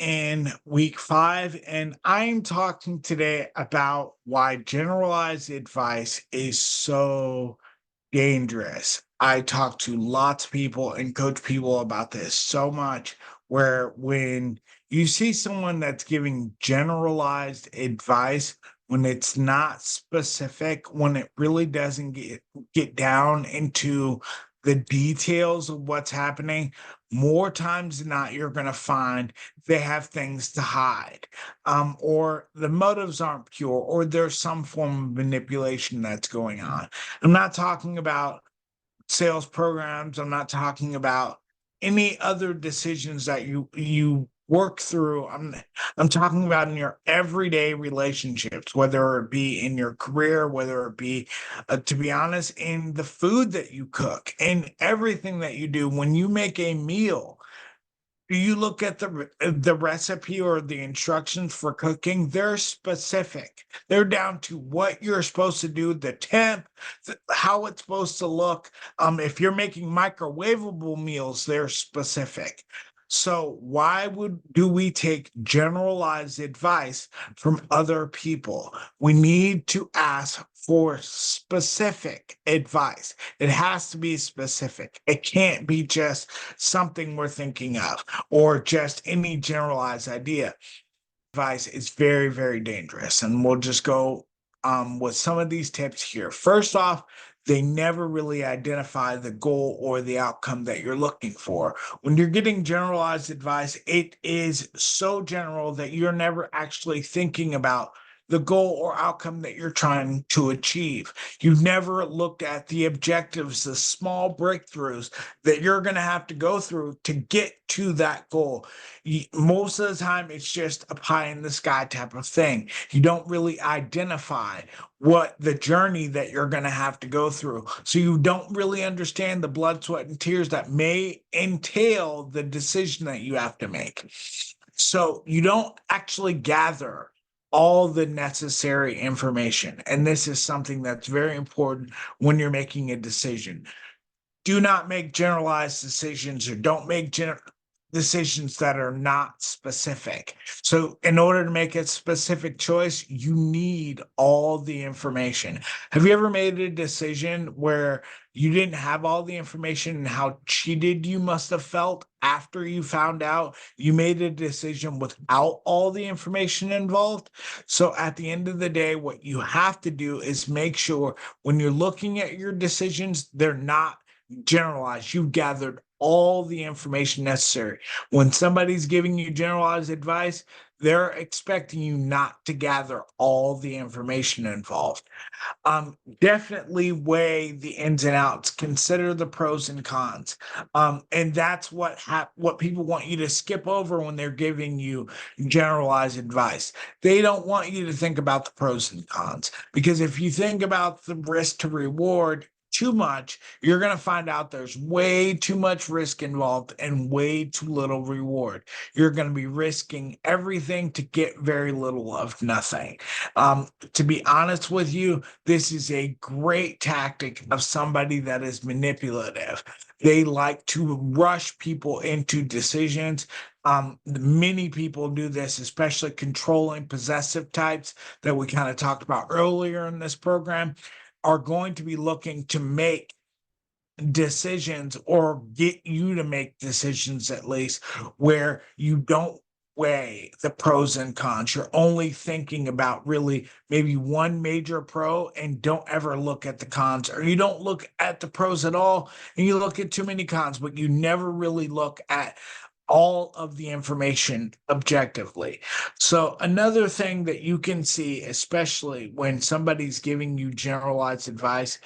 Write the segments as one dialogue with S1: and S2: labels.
S1: in week 5, and I'm talking today about why generalized advice is so dangerous. I talk to lots of people and coach people about this so much, where when you see someone that's giving generalized advice, when it's not specific, when it really doesn't get down into the details of what's happening, more times than not, you're going to find they have things to hide, or the motives aren't pure, or there's some form of manipulation that's going on. I'm not talking about sales programs. I'm not talking about any other decisions that you work through. I'm talking about in your everyday relationships, whether it be in your career, whether it be, to be honest, in the food that you cook, in everything that you do. When you make a meal, do you look at the recipe or the instructions for cooking? They're specific. They're down to what you're supposed to do, the temp, how it's supposed to look. If you're making microwavable meals, they're specific. So why would do we take generalized advice from other people? We need to ask for specific advice. It has to be specific. It can't be just something we're thinking of or just any generalized idea. Advice is very, very dangerous. And we'll just go with some of these tips here. First off, they never really identify the goal or the outcome that you're looking for. When you're getting generalized advice, it is so general that you're never actually thinking about the goal or outcome that you're trying to achieve. You've never looked at the objectives, the small breakthroughs that you're going to have to go through to get to that goal. Most of the time, it's just a pie in the sky type of thing. You don't really identify what the journey that you're going to have to go through. So you don't really understand the blood, sweat, and tears that may entail the decision that you have to make. So you don't actually gather all the necessary information. And this is something that's very important when you're making a decision. Do not make generalized decisions, or don't make decisions that are not specific. So, in order to make a specific choice, you need all the information. Have you ever made a decision where you didn't have all the information, and how cheated you must have felt after you found out you made a decision without all the information involved? So, at the end of the day, what you have to do is make sure when you're looking at your decisions, they're not generalized. You've gathered all the information necessary. When somebody's giving you generalized advice, they're expecting you not to gather all the information involved. Definitely weigh the ins and outs. Consider the pros and cons. And that's what people want you to skip over when they're giving you generalized advice. They don't want you to think about the pros and cons, because if you think about the risk to reward too much, you're going to find out there's way too much risk involved and way too little reward. You're going to be risking everything to get very little of nothing. To be honest with you, this is a great tactic of somebody that is manipulative. They like to rush people into decisions. Many people do this, especially controlling, possessive types that we kind of talked about earlier in this program, are going to be looking to make decisions, or get you to make decisions at least, where you don't weigh the pros and cons. You're only thinking about really maybe one major pro and don't ever look at the cons, or you don't look at the pros at all and you look at too many cons, but you never really look at all of the information objectively. So another thing that you can see, especially when somebody's giving you generalized advice,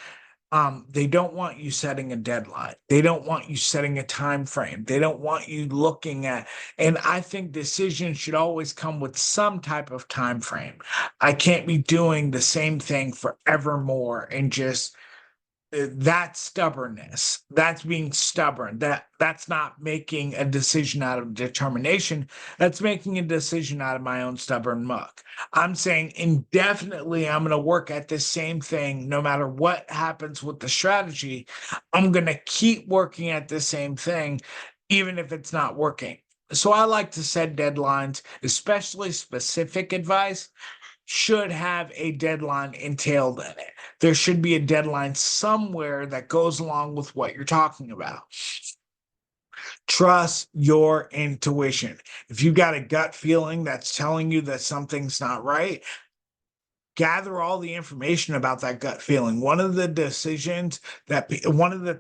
S1: they don't want you setting a deadline. They don't want you setting a time frame. They don't want you looking at, and I think decisions should always come with some type of time frame. I can't be doing the same thing forevermore and just that's stubbornness. That's being stubborn. That's not making a decision out of determination. That's making a decision out of my own stubborn muck. I'm saying indefinitely I'm going to work at this same thing no matter what happens with the strategy. I'm going to keep working at the same thing even if it's not working. So I like to set deadlines, especially specific advice should have a deadline entailed in it. There should be a deadline somewhere that goes along with what you're talking about. Trust your intuition. If you got a gut feeling that's telling you that something's not right, gather all the information about that gut feeling. One of the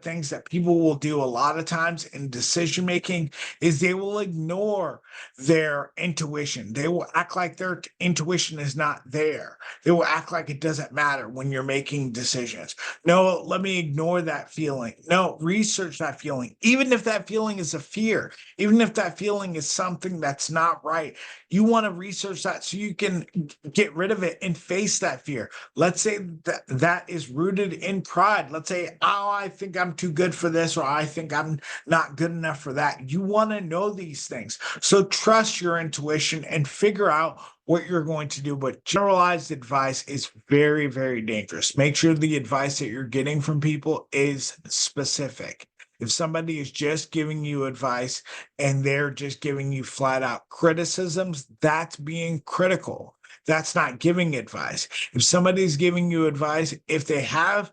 S1: things that people will do a lot of times in decision making is they will ignore their intuition. They will act like their intuition is not there. They will act like it doesn't matter when you're making decisions. No, let me ignore that feeling. No, research that feeling. Even if that feeling is a fear, even if that feeling is something that's not right, you want to research that so you can get rid of it and face that fear. Let's say that that is rooted in pride. Let's say, oh, I think I'm too good for this, or I think I'm not good enough for that. You want to know these things. So trust your intuition and figure out what you're going to do. But generalized advice is very, very dangerous. Make sure the advice that you're getting from people is specific. If somebody is just giving you advice and they're just giving you flat out criticisms, that's being critical. That's not giving advice. If somebody's giving you advice, if they have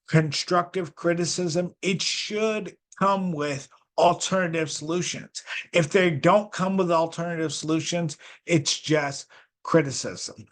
S1: constructive criticism, it should come with alternative solutions. If they don't come with alternative solutions, it's just criticism.